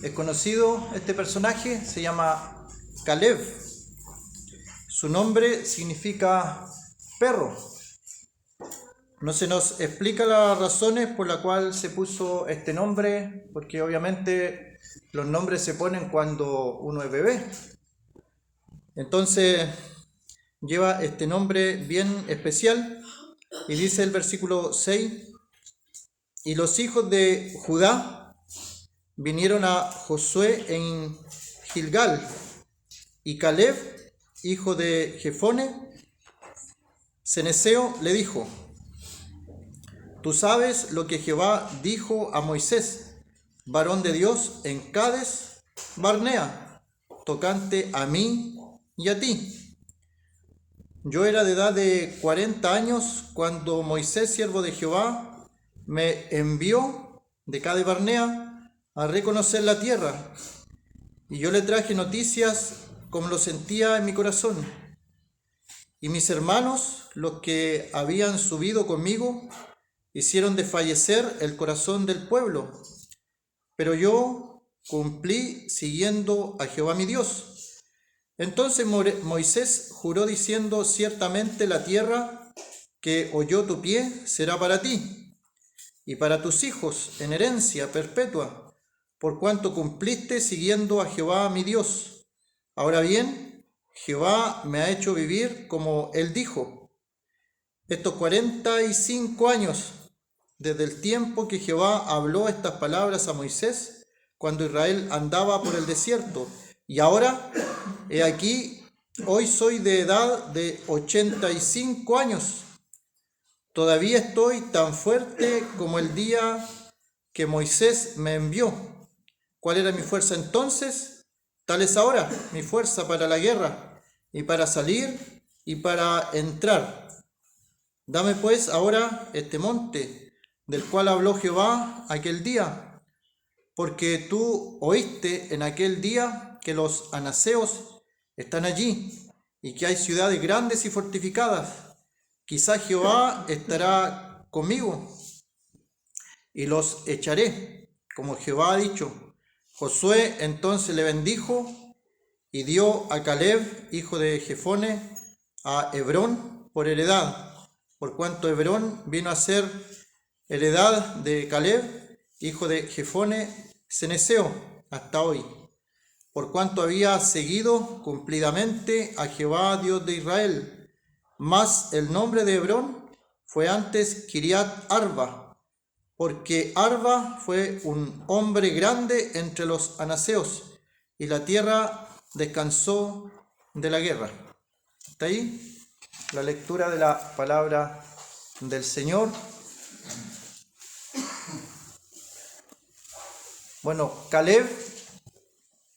Es conocido este personaje, se llama Caleb. Su nombre significa perro. No se nos explica las razones por las cuales se puso este nombre, porque obviamente los nombres se ponen cuando uno es bebé. Entonces lleva este nombre bien especial y dice el versículo 6: y los hijos de Judá vinieron a Josué en Gilgal, y Caleb, hijo de Jefone, ceneseo, le dijo: tú sabes lo que Jehová dijo a Moisés, varón de Dios, en Cades Barnea, tocante a mí y a ti. Yo era de edad de 40 años cuando Moisés, siervo de Jehová, me envió de Cades Barnea a reconocer la tierra, y yo le traje noticias como lo sentía en mi corazón. Y mis hermanos, los que habían subido conmigo, hicieron desfallecer el corazón del pueblo, pero yo cumplí siguiendo a Jehová mi Dios. Entonces Moisés juró diciendo: ciertamente la tierra que holló tu pie será para ti y para tus hijos en herencia perpetua, por cuanto cumpliste siguiendo a Jehová mi Dios. Ahora bien, Jehová me ha hecho vivir como él dijo, estos 45 años, desde el tiempo que Jehová habló estas palabras a Moisés, cuando Israel andaba por el desierto. Y ahora, he aquí, hoy soy de edad de 85 años. Todavía estoy tan fuerte como el día que Moisés me envió. ¿Cuál era mi fuerza entonces? Tal es ahora mi fuerza para la guerra, y para salir y para entrar. Dame pues ahora este monte, del cual habló Jehová aquel día, porque tú oíste en aquel día que los anaseos están allí, y que hay ciudades grandes y fortificadas. Quizá Jehová estará conmigo, y los echaré, como Jehová ha dicho. Josué entonces le bendijo, y dio a Caleb, hijo de Jefone, a Hebrón por heredad, por cuanto Hebrón vino a ser heredad de Caleb, hijo de Jefone, ceneseo, hasta hoy, por cuanto había seguido cumplidamente a Jehová Dios de Israel. Mas el nombre de Hebrón fue antes Kiriat Arba, porque Arba fue un hombre grande entre los anaseos, y la tierra descansó de la guerra. Está ahí la lectura de la palabra del Señor. Bueno, Caleb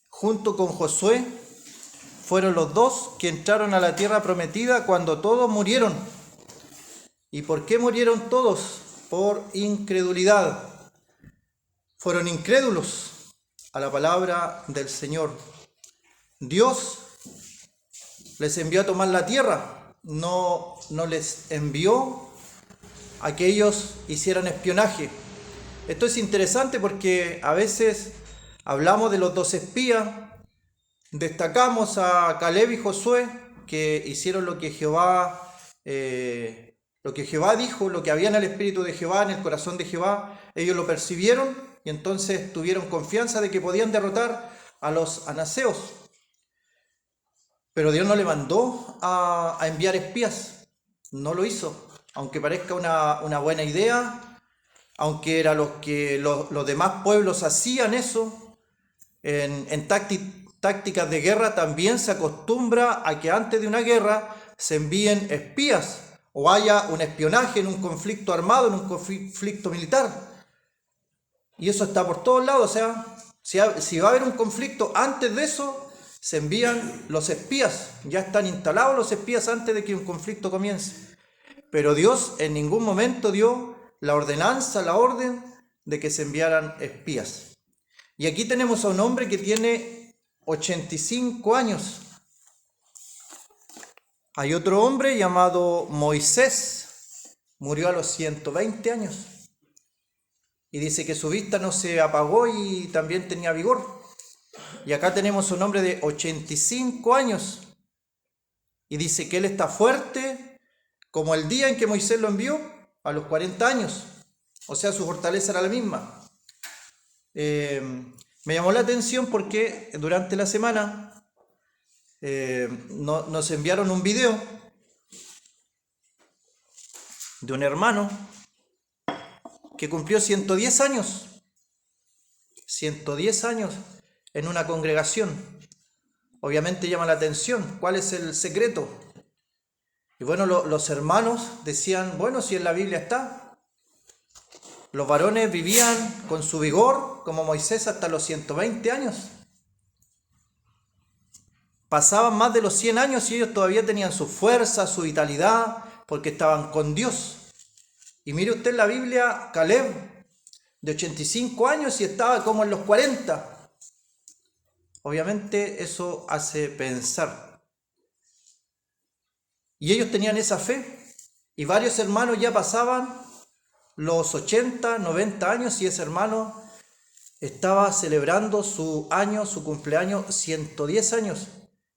junto con Josué fueron los dos que entraron a la tierra prometida cuando todos murieron. ¿Y por qué murieron todos? Por incredulidad. Fueron incrédulos a la palabra del Señor. Dios les envió a tomar la tierra, no les envió a que ellos hicieran espionaje. Esto es interesante porque a veces hablamos de los 12 espías, destacamos a Caleb y Josué, que hicieron lo que Jehová dijo, lo que había en el espíritu de Jehová, en el corazón de Jehová. Ellos lo percibieron y entonces tuvieron confianza de que podían derrotar a los anaseos. Pero Dios no le mandó a enviar espías, no lo hizo, aunque parezca una buena idea. Aunque era lo que los demás pueblos hacían eso, en tácticas de guerra también se acostumbra a que antes de una guerra se envíen espías o haya un espionaje en un conflicto armado, en un conflicto militar. Y eso está por todos lados, o sea, si va a haber un conflicto antes de eso, se envían los espías, ya están instalados los espías antes de que un conflicto comience. Pero Dios en ningún momento dio la orden de que se enviaran espías. Y aquí tenemos a un hombre que tiene 85 años. Hay otro hombre llamado Moisés, murió a los 120 años. y dice que su vista no se apagó y también tenía vigor. Y acá tenemos un hombre de 85 años y dice que él está fuerte como el día en que Moisés lo envió, a los 40 años. O sea, su fortaleza era la misma. Me llamó la atención porque durante la semana nos enviaron un video de un hermano que cumplió 110 años. 110 años en una congregación. Obviamente llama la atención. ¿Cuál es el secreto? Y bueno, los hermanos decían, bueno, si en la Biblia está. Los varones vivían con su vigor, como Moisés, hasta los 120 años. Pasaban más de los 100 años y ellos todavía tenían su fuerza, su vitalidad, porque estaban con Dios. Y mire usted en la Biblia, Caleb, de 85 años y estaba como en los 40. Obviamente eso hace pensar. Y ellos tenían esa fe. Y varios hermanos ya pasaban los 80, 90 años y ese hermano estaba celebrando su año, su cumpleaños, 110 años.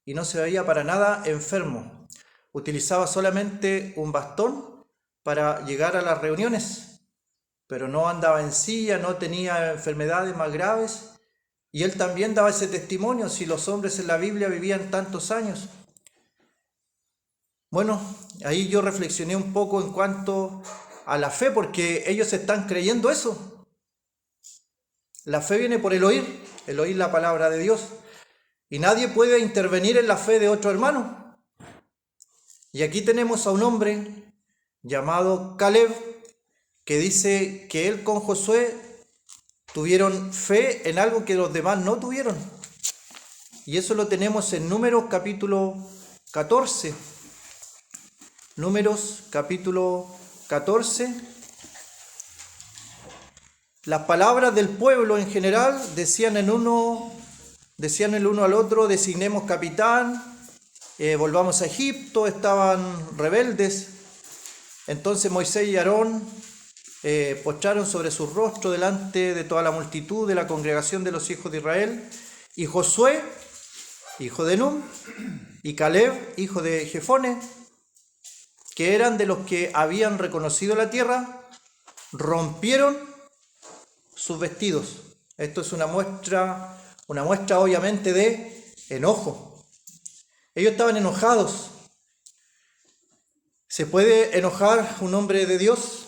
Y no se veía para nada enfermo. Utilizaba solamente un bastón para llegar a las reuniones, pero no andaba en silla, no tenía enfermedades más graves. Y él también daba ese testimonio, si los hombres en la Biblia vivían tantos años. Bueno, ahí yo reflexioné un poco en cuanto a la fe, porque ellos están creyendo eso. La fe viene por el oír la palabra de Dios. Y nadie puede intervenir en la fe de otro hermano. Y aquí tenemos a un hombre llamado Caleb, que dice que él con Josué tuvieron fe en algo que los demás no tuvieron. Y eso lo tenemos en Números capítulo 14. Números capítulo 14. Las palabras del pueblo en general decían el uno al otro, designemos capitán, volvamos a Egipto, estaban rebeldes. Entonces Moisés y Aarón postraron sobre su rostro delante de toda la multitud de la congregación de los hijos de Israel, y Josué, hijo de Nun, y Caleb, hijo de Jefone, que eran de los que habían reconocido la tierra, rompieron sus vestidos. Esto es una muestra obviamente de enojo. Ellos estaban enojados. ¿Se puede enojar un hombre de Dios?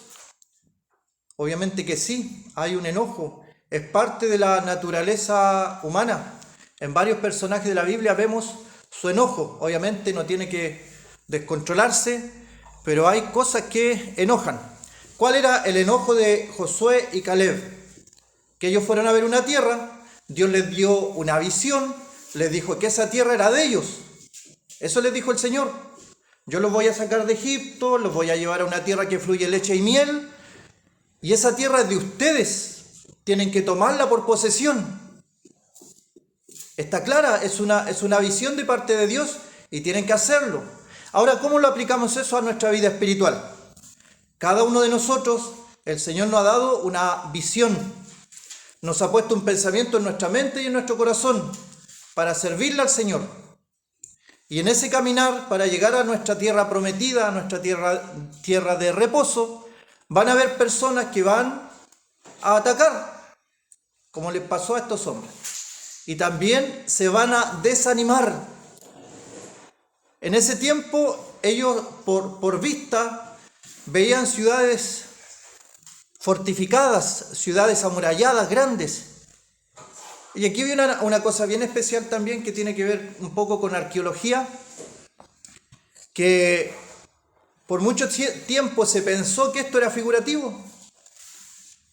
Obviamente que sí, hay un enojo. Es parte de la naturaleza humana. En varios personajes de la Biblia vemos su enojo. Obviamente no tiene que descontrolarse, pero hay cosas que enojan. ¿Cuál era el enojo de Josué y Caleb? Que ellos fueron a ver una tierra. Dios les dio una visión, les dijo que esa tierra era de ellos. Eso les dijo el Señor. Yo los voy a sacar de Egipto, los voy a llevar a una tierra que fluye leche y miel, y esa tierra es de ustedes. Tienen que tomarla por posesión. Está clara, es una visión de parte de Dios y tienen que hacerlo. Ahora, ¿cómo lo aplicamos eso a nuestra vida espiritual? Cada uno de nosotros, el Señor nos ha dado una visión. Nos ha puesto un pensamiento en nuestra mente y en nuestro corazón para servirle al Señor. Y en ese caminar, para llegar a nuestra tierra prometida, a nuestra tierra de reposo, van a haber personas que van a atacar, como les pasó a estos hombres. Y también se van a desanimar. En ese tiempo, ellos por vista veían ciudades fortificadas, ciudades amuralladas, grandes. Y aquí viene una cosa bien especial también que tiene que ver un poco con arqueología, que por mucho tiempo se pensó que esto era figurativo,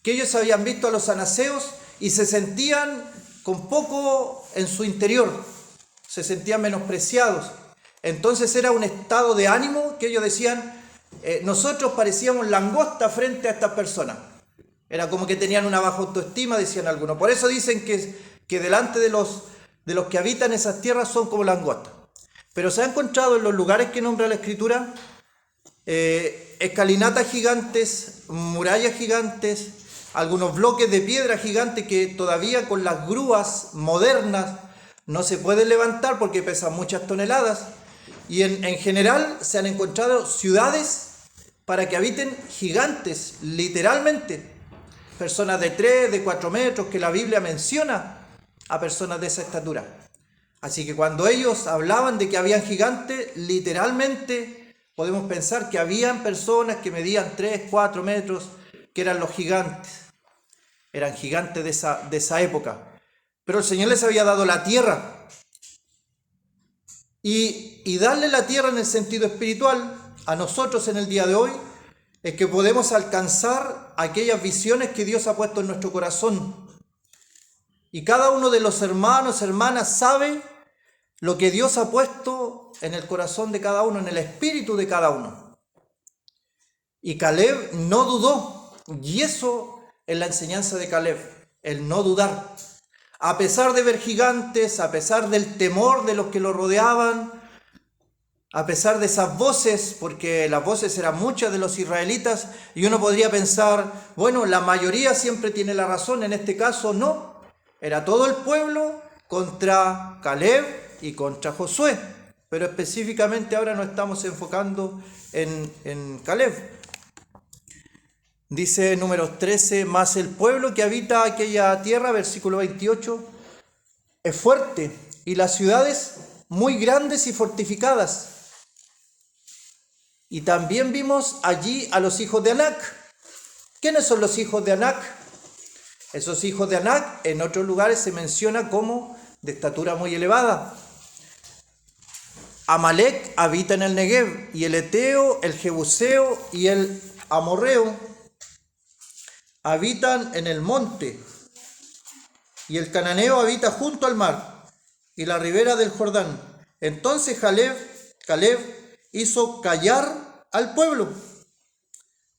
que ellos habían visto a los anaseos y se sentían con poco en su interior, se sentían menospreciados. Entonces era un estado de ánimo que ellos decían, nosotros parecíamos langosta frente a estas personas. Era como que tenían una baja autoestima, decían algunos. Por eso dicen que delante de los que habitan esas tierras son como langostas. Pero se ha encontrado en los lugares que nombra la Escritura escalinatas gigantes, murallas gigantes, algunos bloques de piedra gigante que todavía con las grúas modernas no se pueden levantar porque pesan muchas toneladas. Y en general se han encontrado ciudades para que habiten gigantes, literalmente. Personas de 3, de 4 metros, que la Biblia menciona a personas de esa estatura. Así que cuando ellos hablaban de que habían gigantes, literalmente podemos pensar que habían personas que medían 3, 4 metros, que eran los gigantes. Eran gigantes de esa época. Pero el Señor les había dado la tierra. Y darle la tierra en el sentido espiritual a nosotros en el día de hoy es que podemos alcanzar aquellas visiones que Dios ha puesto en nuestro corazón. Y cada uno de los hermanos, hermanas, sabe lo que Dios ha puesto en el corazón de cada uno, en el espíritu de cada uno. Y Caleb no dudó, y eso es la enseñanza de Caleb, el no dudar. A pesar de ver gigantes, a pesar del temor de los que lo rodeaban, a pesar de esas voces, porque las voces eran muchas de los israelitas, y uno podría pensar, bueno, la mayoría siempre tiene la razón, en este caso no. Era todo el pueblo contra Caleb y contra Josué, pero específicamente ahora nos estamos enfocando en Caleb. Dice Números 13, más el pueblo que habita aquella tierra, versículo 28, es fuerte, y las ciudades muy grandes y fortificadas. Y también vimos allí a los hijos de Anac. ¿Quiénes son los hijos de Anac? Esos hijos de Anac en otros lugares se menciona como de estatura muy elevada. Amalek habita en el Negev, y el Eteo, el Jebuseo y el Amorreo habitan en el monte, y el Cananeo habita junto al mar y la ribera del Jordán. Entonces Caleb hizo callar al pueblo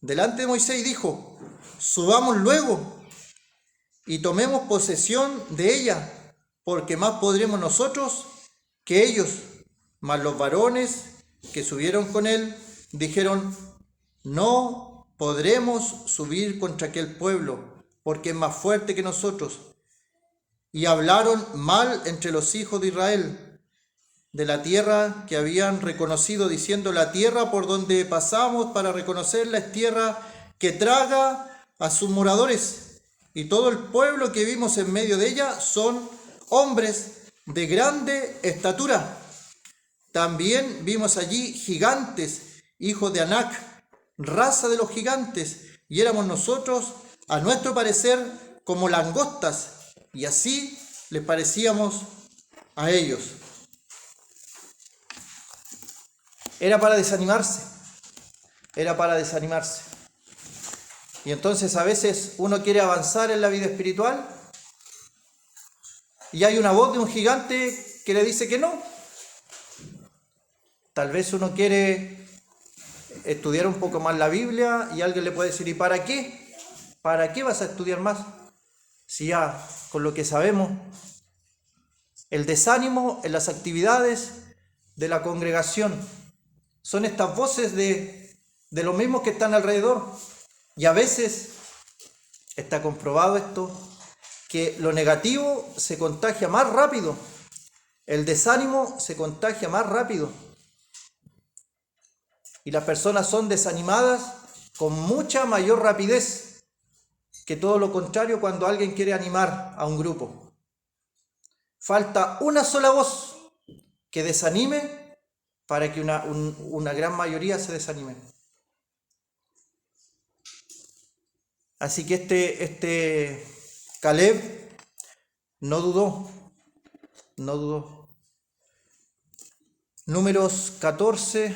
delante de Moisés y dijo: subamos luego y tomemos posesión de ella, porque más podremos nosotros que ellos. Mas los varones que subieron con él dijeron: no podremos subir contra aquel pueblo, porque es más fuerte que nosotros. Y hablaron mal entre los hijos de Israel de la tierra que habían reconocido, diciendo: la tierra por donde pasamos para reconocerla es tierra que traga a sus moradores, y todo el pueblo que vimos en medio de ella son hombres de grande estatura. También vimos allí gigantes, hijos de Anac, raza de los gigantes, y éramos nosotros, a nuestro parecer, como langostas, y así les parecíamos a ellos. Era para desanimarse. Y entonces a veces uno quiere avanzar en la vida espiritual y hay una voz de un gigante que le dice que no. Tal vez uno quiere estudiar un poco más la Biblia y alguien le puede decir: ¿y para qué? ¿Para qué vas a estudiar más? Si ya con lo que sabemos, el desánimo en las actividades de la congregación son estas voces de los mismos que están alrededor. Y a veces está comprobado esto, que lo negativo se contagia más rápido. El desánimo se contagia más rápido. Y las personas son desanimadas con mucha mayor rapidez que todo lo contrario cuando alguien quiere animar a un grupo. Falta una sola voz que desanime para que una gran mayoría se desanime. Así que este Caleb no dudó. Números 14,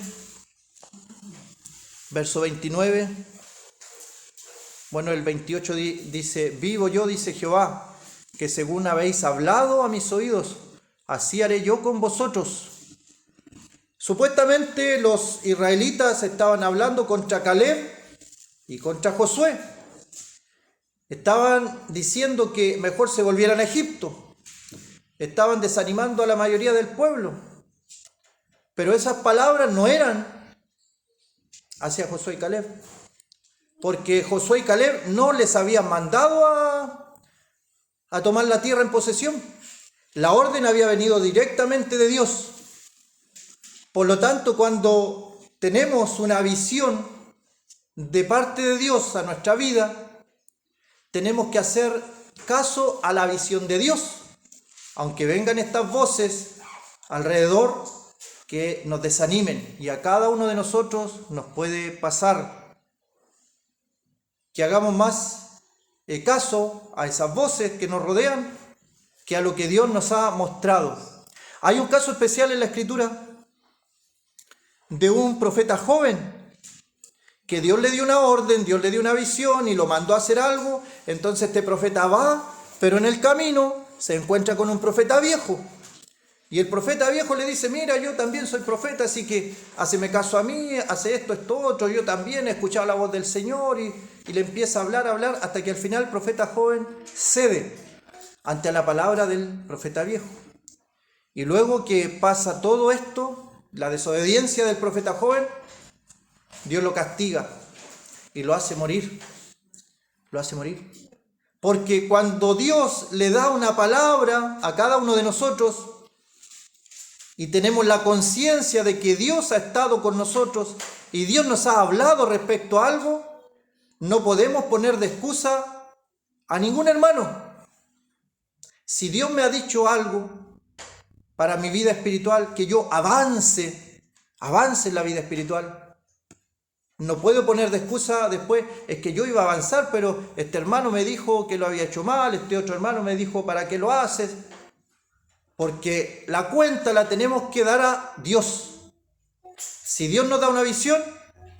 verso 29. Bueno, el 28 dice: vivo yo, dice Jehová, que según habéis hablado a mis oídos, así haré yo con vosotros. Supuestamente los israelitas estaban hablando contra Caleb y contra Josué. Estaban diciendo que mejor se volvieran a Egipto. Estaban desanimando a la mayoría del pueblo. Pero esas palabras no eran hacia Josué y Caleb. porque Josué y Caleb no les habían mandado a tomar la tierra en posesión. La orden había venido directamente de Dios. Por lo tanto, cuando tenemos una visión de parte de Dios a nuestra vida, tenemos que hacer caso a la visión de Dios, aunque vengan estas voces alrededor que nos desanimen, y a cada uno de nosotros nos puede pasar que hagamos más caso a esas voces que nos rodean que a lo que Dios nos ha mostrado. Hay un caso especial en la Escritura de un profeta joven que Dios le dio una orden, Dios le dio una visión y lo mandó a hacer algo. Entonces este profeta va, pero en el camino se encuentra con un profeta viejo. Y el profeta viejo le dice: mira, yo también soy profeta, así que haceme caso a mí, hace esto otro, yo también he escuchado la voz del Señor, y le empieza a hablar, hasta que al final el profeta joven cede ante la palabra del profeta viejo. Y luego que pasa todo esto, la desobediencia del profeta joven, Dios lo castiga y lo hace morir. Lo hace morir. Porque cuando Dios le da una palabra a cada uno de nosotros y tenemos la conciencia de que Dios ha estado con nosotros y Dios nos ha hablado respecto a algo, no podemos poner de excusa a ningún hermano. Si Dios me ha dicho algo para mi vida espiritual, que yo avance en la vida espiritual, no puedo poner de excusa después: es que yo iba a avanzar, pero este hermano me dijo que lo había hecho mal, este otro hermano me dijo: ¿para qué lo haces? Porque la cuenta la tenemos que dar a Dios. Si Dios nos da una visión,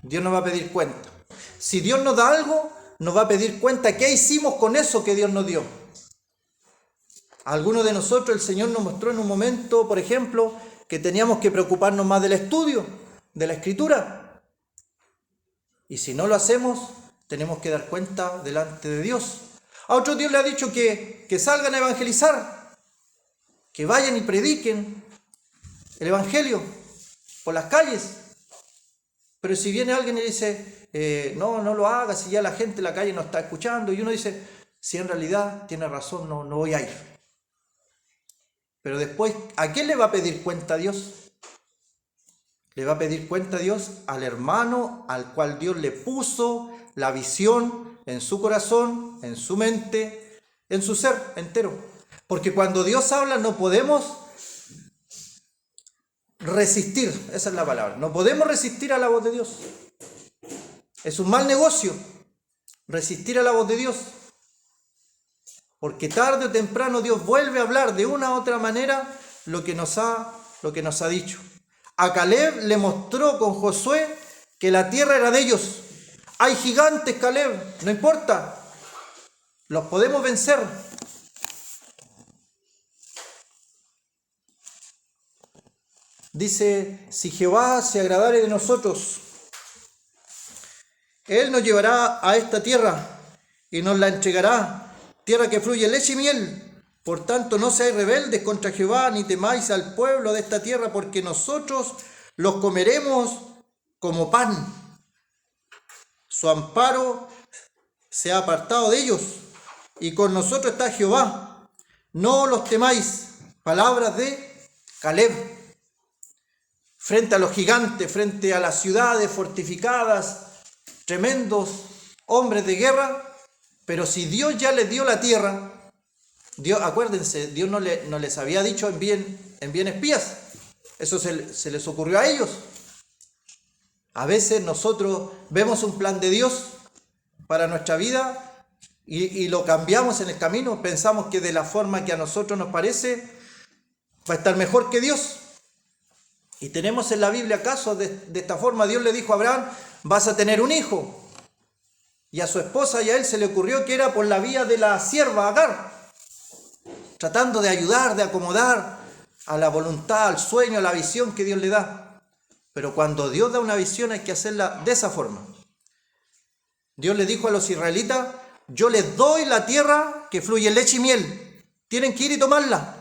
Dios nos va a pedir cuenta. Si Dios nos da algo, nos va a pedir cuenta qué hicimos con eso que Dios nos dio. A algunos de nosotros el Señor nos mostró en un momento, por ejemplo, que teníamos que preocuparnos más del estudio, de la Escritura. Y si no lo hacemos, tenemos que dar cuenta delante de Dios. A otros Dios le ha dicho que salgan a evangelizar, que vayan y prediquen el Evangelio por las calles. Pero si viene alguien y dice: no lo hagas, si ya la gente en la calle no está escuchando, y uno dice: si en realidad tiene razón, no voy a ir. Pero después, ¿a quién le va a pedir cuenta a Dios? Le va a pedir cuenta a Dios al hermano al cual Dios le puso la visión en su corazón, en su mente, en su ser entero. Porque cuando Dios habla no podemos resistir, esa es la palabra. No podemos resistir a la voz de Dios. Es un mal negocio resistir a la voz de Dios. Porque tarde o temprano Dios vuelve a hablar de una u otra manera lo que nos ha dicho. A Caleb le mostró con Josué que la tierra era de ellos. Hay gigantes, Caleb, no importa, los podemos vencer. Dice: si Jehová se agradare de nosotros, Él nos llevará a esta tierra y nos la entregará, tierra que fluye leche y miel. Por tanto, no seáis rebeldes contra Jehová, ni temáis al pueblo de esta tierra, porque nosotros los comeremos como pan. Su amparo se ha apartado de ellos, y con nosotros está Jehová. No los temáis. Palabras de Caleb. Frente a los gigantes, frente a las ciudades fortificadas, tremendos hombres de guerra. Pero si Dios ya les dio la tierra, Dios, acuérdense, Dios no les había dicho envíen espías. Eso se les ocurrió a ellos. A veces nosotros vemos un plan de Dios para nuestra vida y lo cambiamos en el camino. Pensamos que de la forma que a nosotros nos parece va a estar mejor que Dios. Y tenemos en la Biblia casos de esta forma. Dios le dijo a Abraham: vas a tener un hijo. Y a su esposa y a él se le ocurrió que era por la vía de la sierva Agar, tratando de ayudar, de acomodar a la voluntad, al sueño, a la visión que Dios le da. Pero cuando Dios da una visión hay que hacerla de esa forma. Dios le dijo a los israelitas: yo les doy la tierra que fluye leche y miel, tienen que ir y tomarla.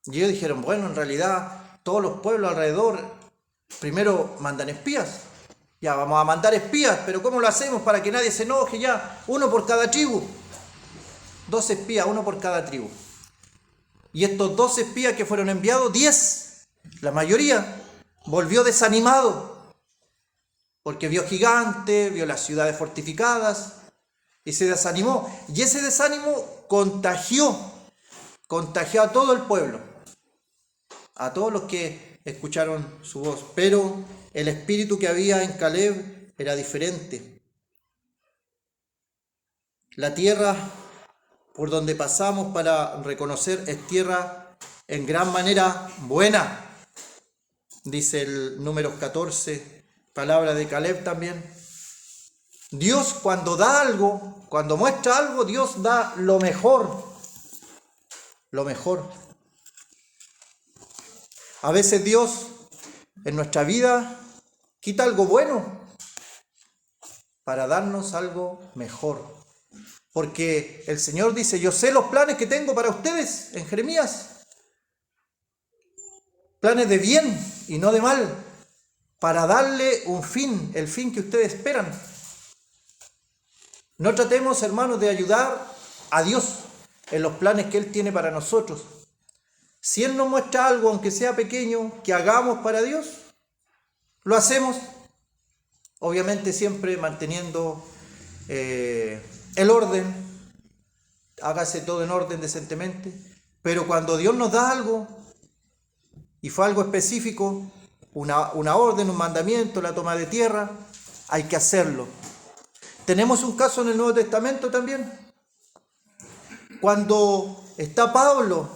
Y ellos dijeron: bueno, en realidad todos los pueblos alrededor primero mandan espías, Ya, vamos a mandar espías, pero ¿cómo lo hacemos para que nadie se enoje? Ya, uno por cada tribu. 12 espías, uno por cada tribu. Y estos 12 espías que fueron enviados, 10, la mayoría, volvió desanimado, porque vio gigantes, vio las ciudades fortificadas, y se desanimó. Y ese desánimo contagió a todo el pueblo, a todos los que escucharon su voz. Pero el espíritu que había en Caleb era diferente. La tierra por donde pasamos para reconocer es tierra en gran manera buena, dice el Números 14, palabra de Caleb también. Dios cuando da algo, cuando muestra algo, Dios da lo mejor, lo mejor. A veces Dios en nuestra vida quita algo bueno para darnos algo mejor. Porque el Señor dice, yo sé los planes que tengo para ustedes, en Jeremías. Planes de bien y no de mal, para darle un fin, el fin que ustedes esperan. No tratemos, hermanos, de ayudar a Dios en los planes que Él tiene para nosotros. Si Él nos muestra algo, aunque sea pequeño, que hagamos para Dios, lo hacemos. Obviamente siempre manteniendo el orden, hágase todo en orden decentemente, pero cuando Dios nos da algo, y fue algo específico, una orden, un mandamiento, la toma de tierra, hay que hacerlo. Tenemos un caso en el Nuevo Testamento también, cuando está Pablo,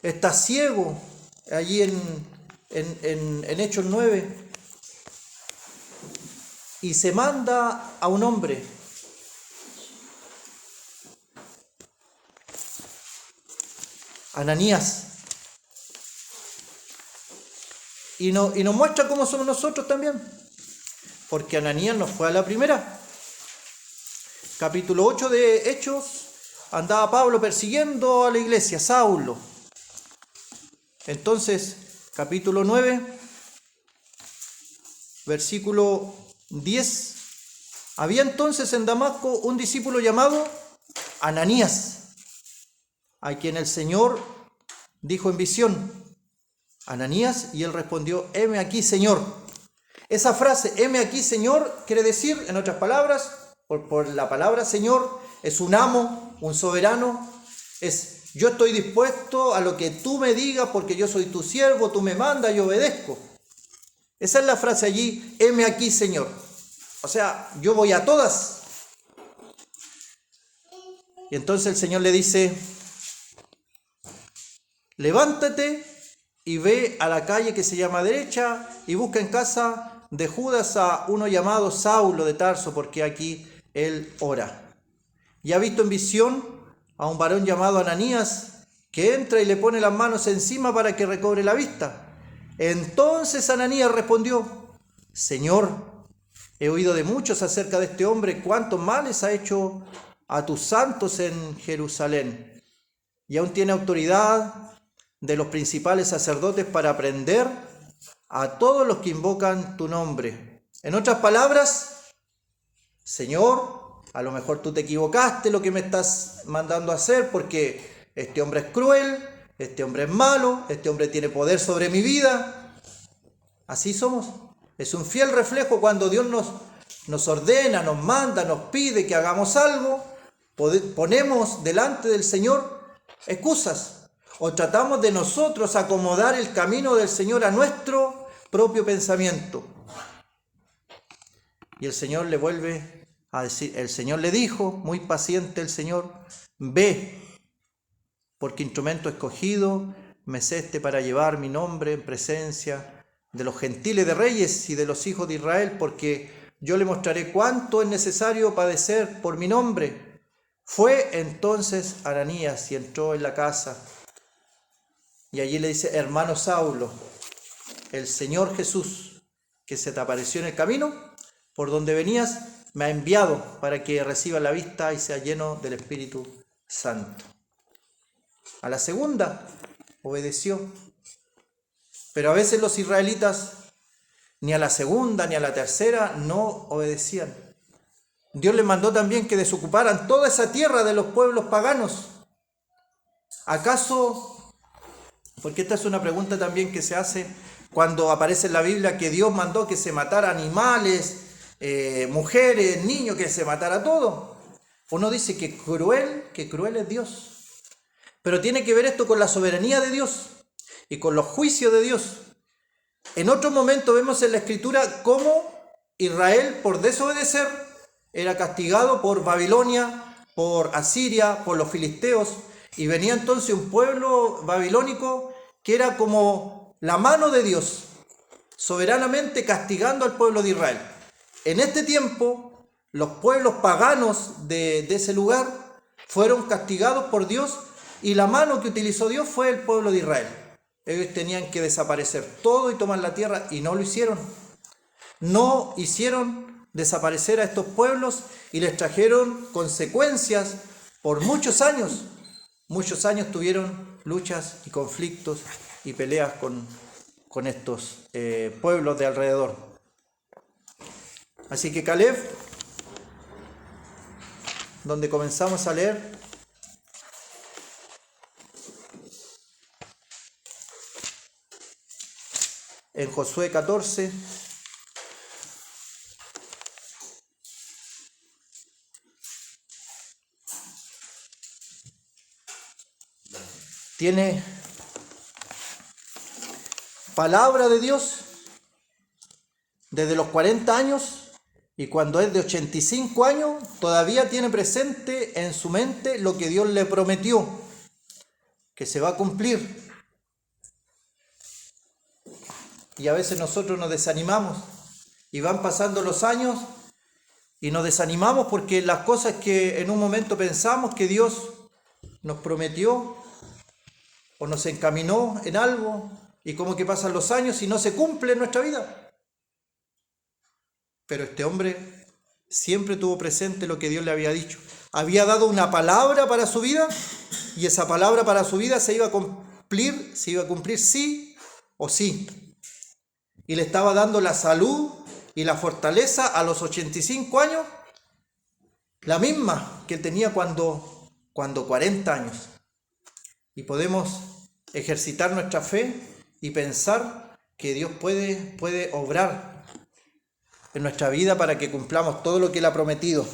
está ciego, allí en Hechos 9, y se manda a un hombre, Ananías, y nos muestra cómo somos nosotros también, porque Ananías no fue a la primera. Capítulo 8 de Hechos, andaba Pablo persiguiendo a la iglesia, Saulo. Entonces, capítulo 9, versículo 10, había entonces en Damasco un discípulo llamado Ananías, a quien el Señor dijo en visión, Ananías, y él respondió, heme aquí, Señor. Esa frase, heme aquí, Señor, quiere decir, en otras palabras, por la palabra Señor, es un amo, un soberano, es yo estoy dispuesto a lo que tú me digas porque yo soy tu siervo, tú me mandas, yo obedezco. Esa es la frase allí, heme aquí, Señor. O sea, yo voy a todas. Y entonces el Señor le dice, levántate y ve a la calle que se llama derecha y busca en casa de Judas a uno llamado Saulo de Tarso, porque aquí él ora. Y ha visto en visión a un varón llamado Ananías que entra y le pone las manos encima para que recobre la vista. Entonces Ananías respondió, Señor, he oído de muchos acerca de este hombre, cuántos males ha hecho a tus santos en Jerusalén. Y aún tiene autoridad de los principales sacerdotes para prender a todos los que invocan tu nombre. En otras palabras, Señor, a lo mejor tú te equivocaste lo que me estás mandando a hacer porque este hombre es cruel, este hombre es malo, este hombre tiene poder sobre mi vida. Así somos. Es un fiel reflejo cuando Dios nos ordena, nos manda, nos pide que hagamos algo, ponemos delante del Señor excusas. O tratamos de nosotros acomodar el camino del Señor a nuestro propio pensamiento. Y el Señor le vuelve a decir, el Señor le dijo, muy paciente el Señor, ve, porque instrumento escogido me es este para llevar mi nombre en presencia de los gentiles de reyes y de los hijos de Israel, porque yo le mostraré cuánto es necesario padecer por mi nombre. Fue entonces Ananías y entró en la casa. Y allí le dice, hermano Saulo, el Señor Jesús, que se te apareció en el camino, por donde venías, me ha enviado para que reciba la vista y sea lleno del Espíritu Santo. A la segunda, obedeció. Pero a veces los israelitas ni a la segunda, ni a la tercera, no obedecían. Dios les mandó también que desocuparan toda esa tierra de los pueblos paganos. ¿Acaso, porque esta es una pregunta también que se hace cuando aparece en la Biblia que Dios mandó que se matara animales, mujeres, niños, que se matara todo? Uno dice que cruel es Dios. Pero tiene que ver esto con la soberanía de Dios y con los juicios de Dios. En otro momento vemos en la Escritura cómo Israel, por desobedecer, era castigado por Babilonia, por Asiria, por los filisteos, y venía entonces un pueblo babilónico que era como la mano de Dios, soberanamente castigando al pueblo de Israel. En este tiempo, los pueblos paganos de ese lugar fueron castigados por Dios, y la mano que utilizó Dios fue el pueblo de Israel. Ellos tenían que desaparecer todo y tomar la tierra, y no lo hicieron. No hicieron desaparecer a estos pueblos y les trajeron consecuencias por muchos años. Muchos años tuvieron luchas y conflictos y peleas con estos pueblos de alrededor. Así que Caleb, donde comenzamos a leer, en Josué 14, tiene palabra de Dios desde los 40 años, y cuando es de 85 años todavía tiene presente en su mente lo que Dios le prometió, que se va a cumplir. Y a veces nosotros nos desanimamos y van pasando los años y nos desanimamos porque las cosas que en un momento pensamos que Dios nos prometió o nos encaminó en algo, y como que pasan los años y no se cumple en nuestra vida. Pero este hombre siempre tuvo presente lo que Dios le había dicho. Había dado una palabra para su vida, y esa palabra para su vida se iba a cumplir sí o sí. Y le estaba dando la salud y la fortaleza a los 85 años, la misma que tenía cuando 40 años. Y podemos ejercitar nuestra fe y pensar que Dios puede obrar en nuestra vida para que cumplamos todo lo que Él ha prometido.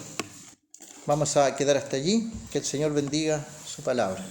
Vamos a quedar hasta allí. Que el Señor bendiga su palabra.